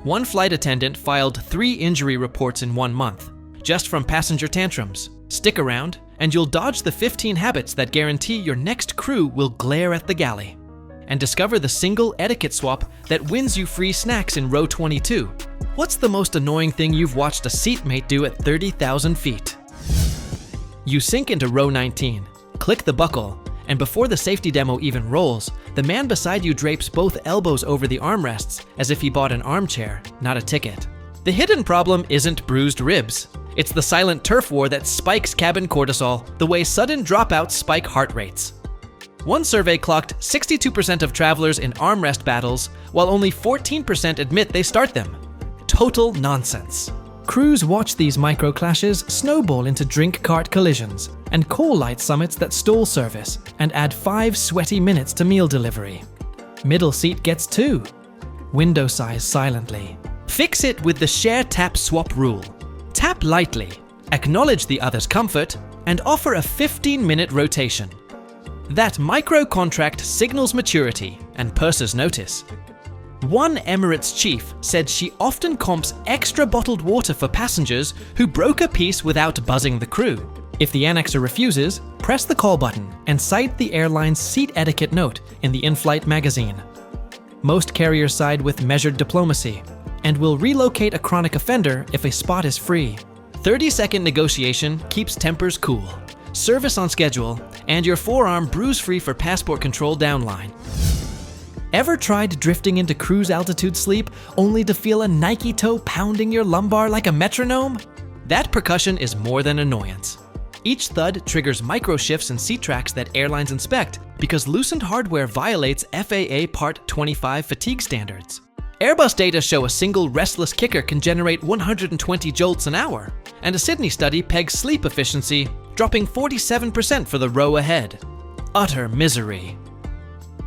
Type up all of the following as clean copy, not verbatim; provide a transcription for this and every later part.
One flight attendant filed 3 injury reports in 1 month, just from passenger tantrums. Stick around, and you'll dodge the 15 habits that guarantee your next crew will glare at the galley. And discover the single etiquette swap that wins you free snacks in row 22. What's the most annoying thing you've watched a seatmate do at 30,000 feet? You sink into row 19, click the buckle, and before the safety demo even rolls, the man beside you drapes both elbows over the armrests as if he bought an armchair, not a ticket. The hidden problem isn't bruised ribs. It's the silent turf war that spikes cabin cortisol the way sudden dropouts spike heart rates. One survey clocked 62% of travelers in armrest battles, while only 14% admit they start them. Total nonsense. Crews watch these micro-clashes snowball into drink cart collisions and call light summits that stall service and add 5 sweaty minutes to meal delivery. Middle seat gets 2. Window size silently. Fix it with the share tap swap rule. Tap lightly, acknowledge the other's comfort, and offer a 15-minute rotation. That micro-contract signals maturity and pursers notice. One Emirates chief said she often comps extra bottled water for passengers who broke a piece without buzzing the crew. If the annexer refuses, press the call button and cite the airline's seat etiquette note in the in-flight magazine. Most carriers side with measured diplomacy and will relocate a chronic offender if a spot is free. 30-second negotiation keeps tempers cool, service on schedule, and your forearm bruise-free for passport control downline. Ever tried drifting into cruise altitude sleep only to feel a Nike toe pounding your lumbar like a metronome? That percussion is more than annoyance. Each thud triggers micro shifts in seat tracks that airlines inspect because loosened hardware violates FAA Part 25 fatigue standards. Airbus data show a single restless kicker can generate 120 jolts an hour, and a Sydney study pegs sleep efficiency, dropping 47% for the row ahead. Utter misery.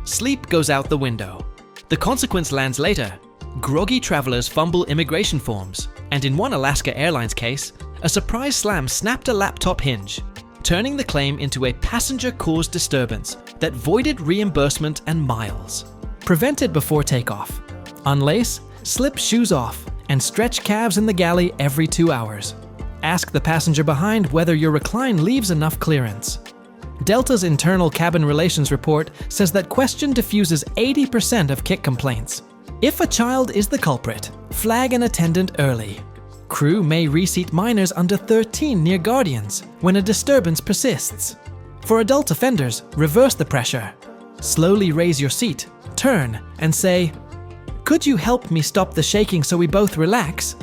Sleep goes out the window. The consequence lands later. Groggy travelers fumble immigration forms, and in one Alaska Airlines case, a surprise slam snapped a laptop hinge, turning the claim into a passenger-caused disturbance that voided reimbursement and miles. Prevent it before takeoff. Unlace, slip shoes off, and stretch calves in the galley every 2 hours. Ask the passenger behind whether your recline leaves enough clearance. Delta's internal cabin relations report says that question diffuses 80% of kick complaints. If a child is the culprit, flag an attendant early. Crew may reseat minors under 13 near guardians when a disturbance persists. For adult offenders, reverse the pressure. Slowly raise your seat, turn, and say, "Could you help me stop the shaking so we both relax?"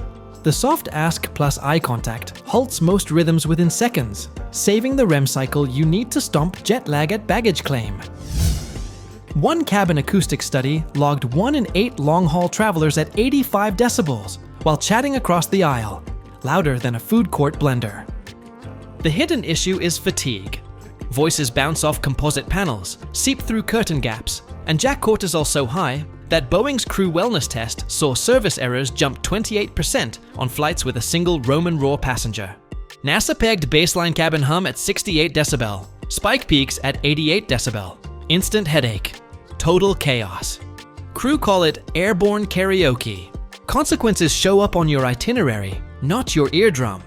The soft ask plus eye contact halts most rhythms within seconds, saving the REM cycle you need to stomp jet lag at baggage claim. One cabin acoustic study logged 1 in 8 long-haul travelers at 85 decibels while chatting across the aisle, louder than a food court blender. The hidden issue is fatigue. Voices bounce off composite panels, seep through curtain gaps, and jack cortisol so high that Boeing's crew wellness test saw service errors jump 28% on flights with a single Roman Roar passenger. NASA pegged baseline cabin hum at 68 decibel, spike peaks at 88 decibel. Instant headache. Total chaos. Crew call it airborne karaoke. Consequences show up on your itinerary, not your eardrum.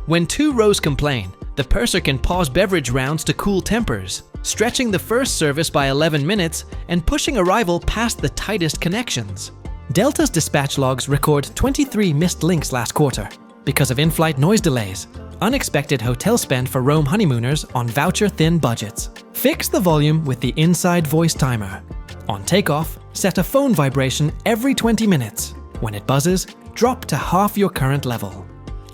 When 2 rows complain, the purser can pause beverage rounds to cool tempers, stretching the first service by 11 minutes and pushing arrival past the tightest connections. Delta's dispatch logs record 23 missed links last quarter because of in-flight noise delays, unexpected hotel spend for Rome honeymooners on voucher-thin budgets. Fix the volume with the inside voice timer. On takeoff, set a phone vibration every 20 minutes. When it buzzes, drop to half your current level.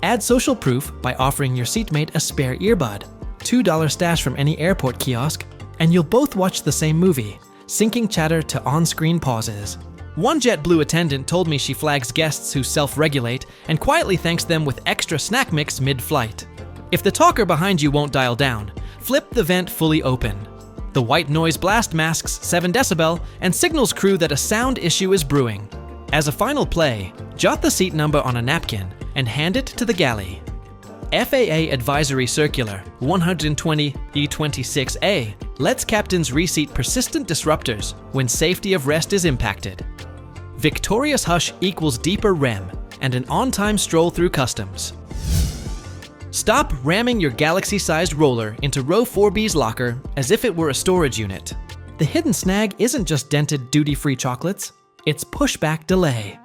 Add social proof by offering your seatmate a spare earbud, $2 stash from any airport kiosk, and you'll both watch the same movie, syncing chatter to on-screen pauses. One JetBlue attendant told me she flags guests who self-regulate and quietly thanks them with extra snack mix mid-flight. If the talker behind you won't dial down, flip the vent fully open. The white noise blast masks 7 decibel and signals crew that a sound issue is brewing. As a final play, jot the seat number on a napkin and hand it to the galley. FAA Advisory Circular 120E26A lets captains reseat persistent disruptors when safety of rest is impacted. Victorious hush equals deeper REM and an on-time stroll through customs. Stop ramming your galaxy-sized roller into row 4B's locker as if it were a storage unit. The hidden snag isn't just dented duty-free chocolates, it's pushback delay.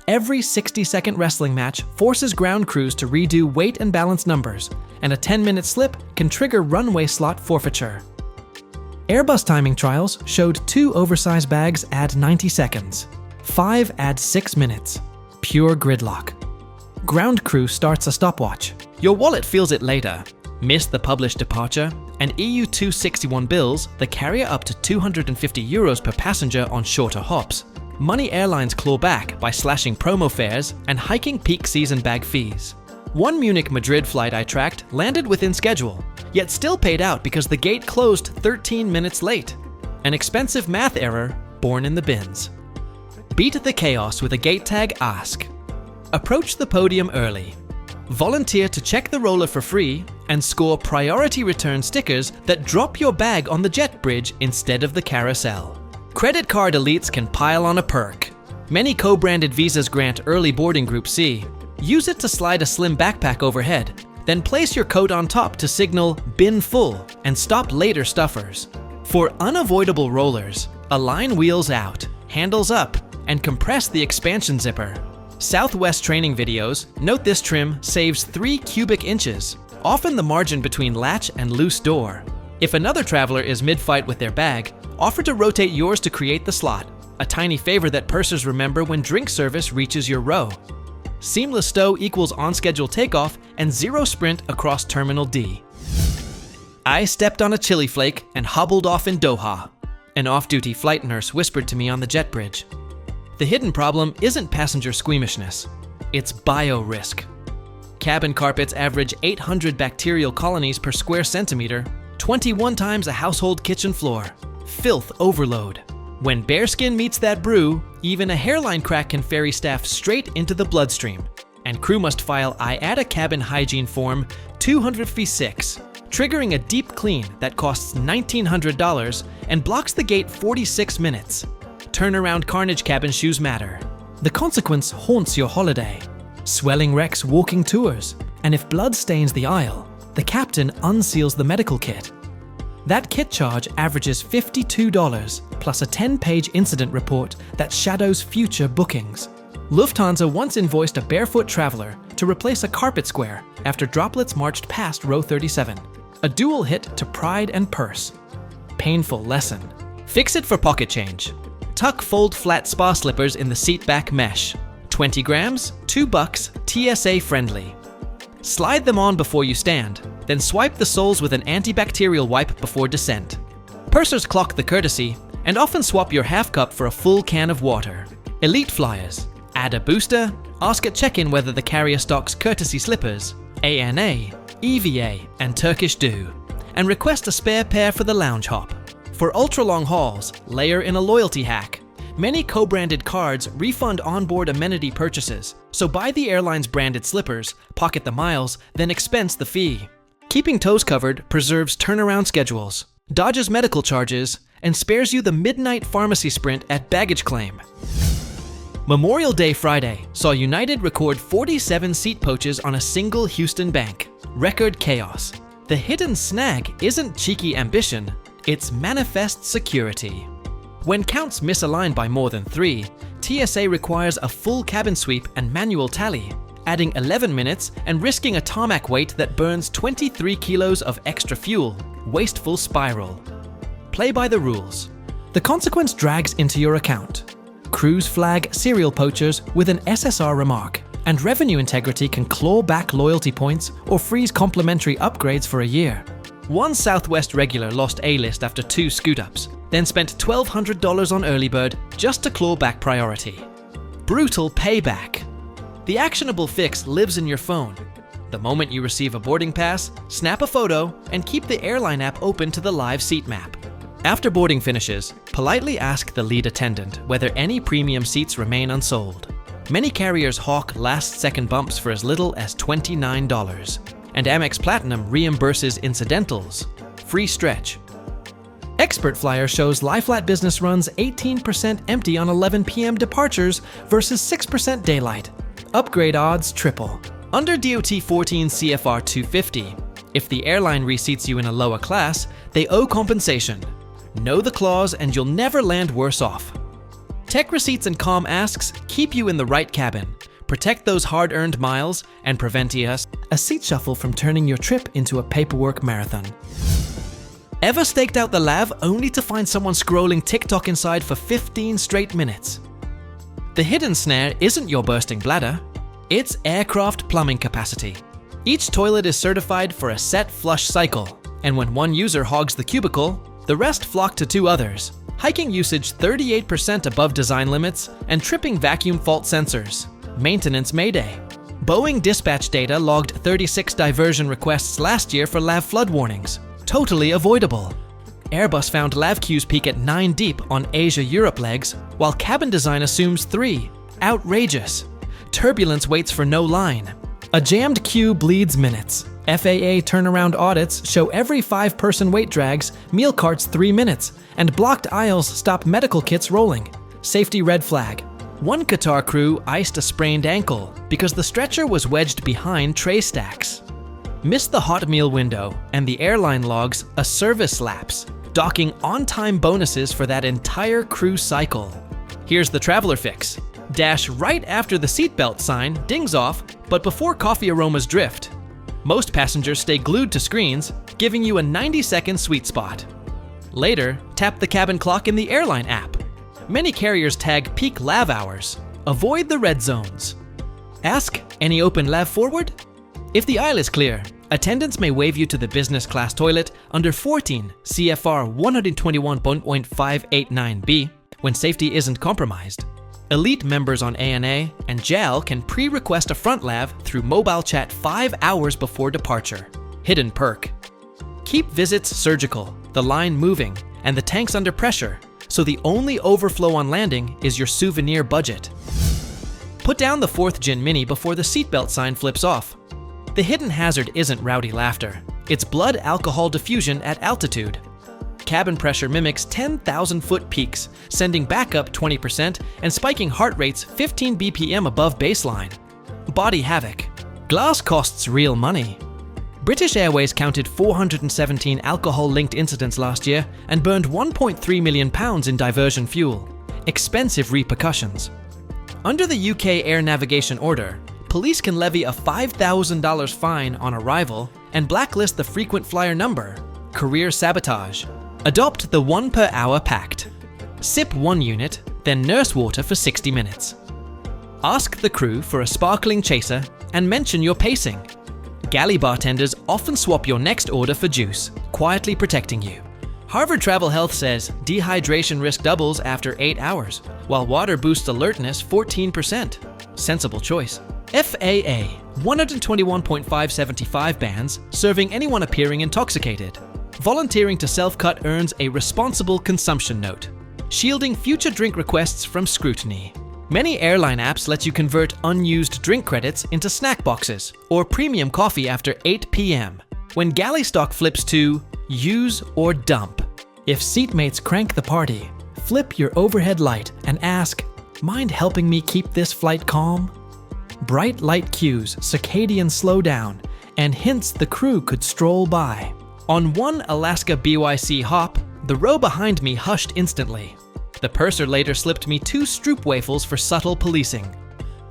Every 60-second wrestling match forces ground crews to redo weight and balance numbers, and a 10-minute slip can trigger runway slot forfeiture. Airbus timing trials showed 2 oversized bags add 90 seconds, 5 add 6 minutes. Pure gridlock. Ground crew starts a stopwatch. Your wallet feels it later. Miss the published departure, and EU 261 bills the carrier up to €250 per passenger on shorter hops. Money airlines claw back by slashing promo fares and hiking peak season bag fees. One Munich-Madrid flight I tracked landed within schedule, yet still paid out because the gate closed 13 minutes late. An expensive math error born in the bins. Beat the chaos with a gate tag ask. Approach the podium early. Volunteer to check the roller for free and score priority return stickers that drop your bag on the jet bridge instead of the carousel. Credit card elites can pile on a perk. Many co-branded visas grant early boarding group C. Use it to slide a slim backpack overhead, then place your coat on top to signal bin full and stop later stuffers. For unavoidable rollers, align wheels out, handles up, and compress the expansion zipper. Southwest training videos note this trim saves 3 cubic inches, often the margin between latch and loose door. If another traveler is mid-fight with their bag, offer to rotate yours to create the slot, a tiny favor that pursers remember when drink service reaches your row. Seamless stow equals on-schedule takeoff and 0 sprint across Terminal D. I stepped on a chili flake and hobbled off in Doha. An off-duty flight nurse whispered to me on the jet bridge. The hidden problem isn't passenger squeamishness, it's bio-risk. Cabin carpets average 800 bacterial colonies per square centimeter, 21 times a household kitchen floor. Filth overload. When bearskin meets that brew, even a hairline crack can ferry staff straight into the bloodstream, and crew must file IATA cabin hygiene form 200-6, triggering a deep clean that costs $1,900 and blocks the gate 46 minutes. Turnaround carnage cabin shoes matter. The consequence haunts your holiday. Swelling wrecks walking tours, and if blood stains the aisle, the captain unseals the medical kit. That kit charge averages $52 plus a 10-page incident report that shadows future bookings. Lufthansa once invoiced a barefoot traveler to replace a carpet square after droplets marched past row 37. A dual hit to pride and purse. Painful lesson. Fix it for pocket change. Tuck fold flat spa slippers in the seat back mesh. 20 grams, $2, TSA friendly. Slide them on before you stand, then swipe the soles with an antibacterial wipe before descent. Pursers clock the courtesy and often swap your half cup for a full can of water. Elite flyers, add a booster, ask at check-in whether the carrier stocks courtesy slippers, ANA, EVA, and Turkish Do, and request a spare pair for the lounge hop. For ultra-long hauls, layer in a loyalty hack. Many co-branded cards refund onboard amenity purchases, so buy the airline's branded slippers, pocket the miles, then expense the fee. Keeping toes covered preserves turnaround schedules, dodges medical charges, and spares you the midnight pharmacy sprint at baggage claim. Memorial Day Friday saw United record 47 seat poaches on a single Houston bank. Record chaos. The hidden snag isn't cheeky ambition, it's manifest security. When counts misalign by more than 3, TSA requires a full cabin sweep and manual tally, adding 11 minutes and risking a tarmac weight that burns 23 kilos of extra fuel. Wasteful spiral. Play by the rules. The consequence drags into your account. Crews flag serial poachers with an SSR remark, and revenue integrity can claw back loyalty points or freeze complimentary upgrades for a year. One Southwest regular lost A-list after 2 scoot-ups, then spent $1,200 on early bird just to claw back priority. Brutal payback. The actionable fix lives in your phone. The moment you receive a boarding pass, snap a photo and keep the airline app open to the live seat map. After boarding finishes, politely ask the lead attendant whether any premium seats remain unsold. Many carriers hawk last-second bumps for as little as $29, and Amex Platinum reimburses incidentals. Free stretch. Expert Flyer shows lie flat business runs 18% empty on 11 p.m. departures versus 6% daylight. Upgrade odds triple. Under DOT 14 CFR 250, if the airline reseats you in a lower class, they owe compensation. Know the clause and you'll never land worse off. Tech Receipts and Calm asks keep you in the right cabin, protect those hard-earned miles, and prevent a seat shuffle from turning your trip into a paperwork marathon. Ever staked out the lav only to find someone scrolling TikTok inside for 15 straight minutes? The hidden snare isn't your bursting bladder, it's aircraft plumbing capacity. Each toilet is certified for a set flush cycle, and when one user hogs the cubicle, the rest flock to two others, hiking usage 38% above design limits and tripping vacuum fault sensors. Maintenance mayday. Boeing dispatch data logged 36 diversion requests last year for lav flood warnings. Totally avoidable. Airbus found lav queues peak at 9 deep on Asia-Europe legs, while cabin design assumes 3. Outrageous. Turbulence waits for no line. A jammed queue bleeds minutes. FAA turnaround audits show every 5-person weight drags meal carts 3 minutes, and blocked aisles stop medical kits rolling. Safety red flag. One Qatar crew iced a sprained ankle because the stretcher was wedged behind tray stacks. Missed the hot meal window, and the airline logs a service lapse, docking on-time bonuses for that entire crew cycle. Here's the traveler fix. Dash right after the seatbelt sign dings off, but before coffee aromas drift. Most passengers stay glued to screens, giving you a 90-second sweet spot. Later, tap the cabin clock in the airline app. Many carriers tag peak lav hours. Avoid the red zones. Ask, any open lav forward? If the aisle is clear, attendants may wave you to the business class toilet under 14 CFR 121.589b when safety isn't compromised. Elite members on ANA and JAL can pre-request a front lav through mobile chat 5 hours before departure. Hidden perk. Keep visits surgical, the line moving, and the tanks under pressure, so the only overflow on landing is your souvenir budget. Put down the 4th Gin Mini before the seatbelt sign flips off. The hidden hazard isn't rowdy laughter, it's blood alcohol diffusion at altitude. Cabin pressure mimics 10,000-foot peaks, sending back up 20% and spiking heart rates 15 BPM above baseline. Body havoc. Glass costs real money. British Airways counted 417 alcohol-linked incidents last year and burned £1.3 million in diversion fuel. Expensive repercussions. Under the UK Air Navigation Order, police can levy a $5,000 fine on arrival and blacklist the frequent flyer number. Career sabotage. Adopt the 1 per hour pact. Sip 1 unit, then nurse water for 60 minutes. Ask the crew for a sparkling chaser and mention your pacing. Galley bartenders often swap your next order for juice, quietly protecting you. Harvard Travel Health says dehydration risk doubles after 8 hours, while water boosts alertness 14%. Sensible choice. FAA 121.575 bans serving anyone appearing intoxicated. Volunteering to self-cut earns a responsible consumption note, shielding future drink requests from scrutiny. Many airline apps let you convert unused drink credits into snack boxes or premium coffee after 8 p.m. when galley stock flips to use or dump. If seatmates crank the party, flip your overhead light and ask, mind helping me keep this flight calm? Bright light cues circadian slowdown and hints the crew could stroll by. On one Alaska BYC hop, the row behind me hushed instantly. The purser later slipped me 2 Stroopwafels for subtle policing.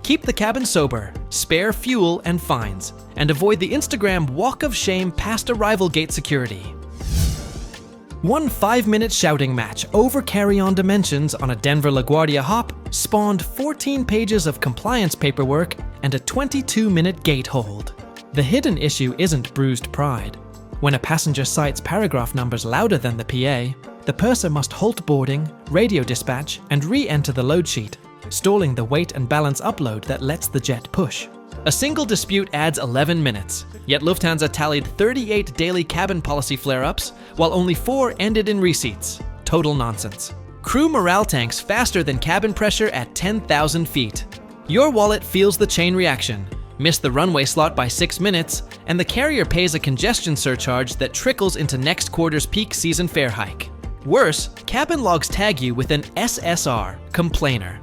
Keep the cabin sober, spare fuel and fines, and avoid the Instagram walk of shame past arrival gate security. One 5-minute shouting match over carry-on dimensions on a Denver LaGuardia hop spawned 14 pages of compliance paperwork and a 22-minute gate hold. The hidden issue isn't bruised pride. When a passenger cites paragraph numbers louder than the PA, the purser must halt boarding, radio dispatch, and re-enter the load sheet, stalling the weight and balance upload that lets the jet push. A single dispute adds 11 minutes, yet Lufthansa tallied 38 daily cabin policy flare-ups, while only 4 ended in reseats. Total nonsense. Crew morale tanks faster than cabin pressure at 10,000 feet. Your wallet feels the chain reaction. Miss the runway slot by 6 minutes, and the carrier pays a congestion surcharge that trickles into next quarter's peak season fare hike. Worse, cabin logs tag you with an SSR, complainer.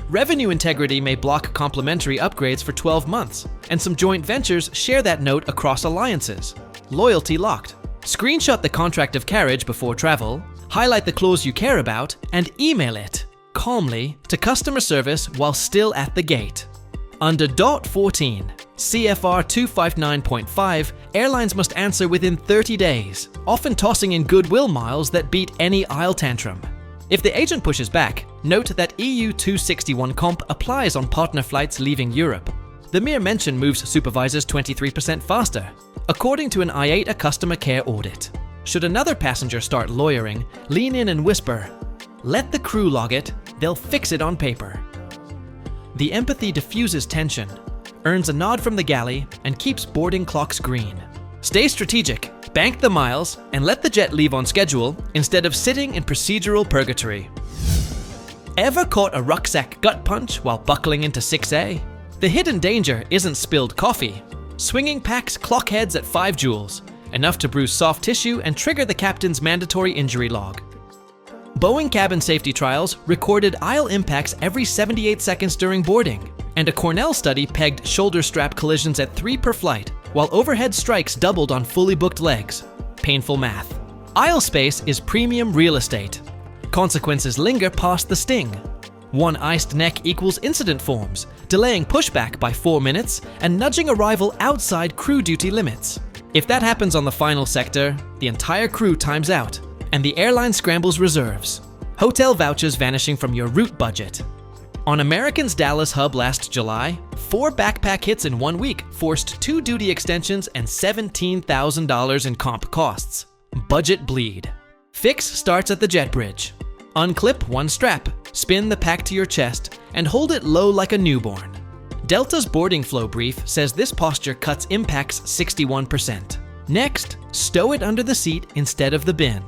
Revenue integrity may block complimentary upgrades for 12 months, and some joint ventures share that note across alliances. Loyalty locked. Screenshot the contract of carriage before travel, highlight the clause you care about, and email it, calmly, to customer service while still at the gate. Under DOT 14, CFR 259.5, airlines must answer within 30 days, often tossing in goodwill miles that beat any aisle tantrum. If the agent pushes back, note that EU 261 comp applies on partner flights leaving Europe. The mere mention moves supervisors 23% faster, according to an IATA customer care audit. Should another passenger start lawyering, lean in and whisper, "Let the crew log it, they'll fix it on paper." The empathy diffuses tension, earns a nod from the galley, and keeps boarding clocks green. Stay strategic, bank the miles, and let the jet leave on schedule instead of sitting in procedural purgatory. Ever caught a rucksack gut punch while buckling into 6A? The hidden danger isn't spilled coffee. Swinging packs clock heads at 5 joules, enough to bruise soft tissue and trigger the captain's mandatory injury log. Boeing cabin safety trials recorded aisle impacts every 78 seconds during boarding, and a Cornell study pegged shoulder strap collisions at 3 per flight, while overhead strikes doubled on fully booked legs. Painful math. Aisle space is premium real estate. Consequences linger past the sting. One iced neck equals incident forms, delaying pushback by 4 minutes and nudging arrival outside crew duty limits. If that happens on the final sector, the entire crew times out, and the airline scrambles reserves. Hotel vouchers vanishing from your route budget. On American's Dallas hub last July, 4 backpack hits in 1 week forced 2 duty extensions and $17,000 in comp costs. Budget bleed. Fix starts at the jet bridge. Unclip 1 strap, spin the pack to your chest, and hold it low like a newborn. Delta's boarding flow brief says this posture cuts impacts 61%. Next, stow it under the seat instead of the bin.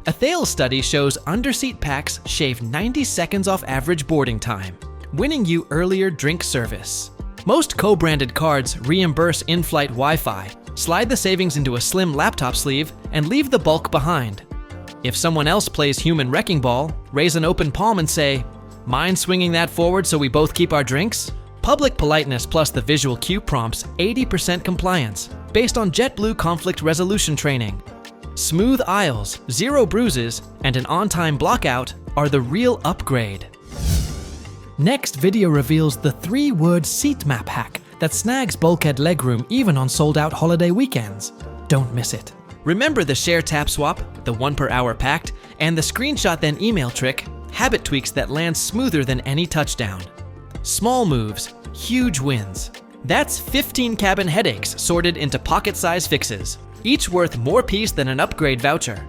A Thales study shows underseat packs shave 90 seconds off average boarding time, winning you earlier drink service. Most co-branded cards reimburse in-flight Wi-Fi, slide the savings into a slim laptop sleeve, and leave the bulk behind. If someone else plays human wrecking ball, raise an open palm and say, "Mind swinging that forward so we both keep our drinks?" Public politeness plus the visual cue prompts 80% compliance, based on JetBlue conflict resolution training. Smooth aisles, 0 bruises, and an on-time blockout are the real upgrade. Next video reveals the 3-word seat map hack that snags bulkhead legroom even on sold-out holiday weekends. Don't miss it. Remember the share tap swap, the 1 per hour pact, and the screenshot then email trick, habit tweaks that land smoother than any touchdown. Small moves, huge wins. That's 15 cabin headaches sorted into pocket-size fixes, each worth more peace than an upgrade voucher.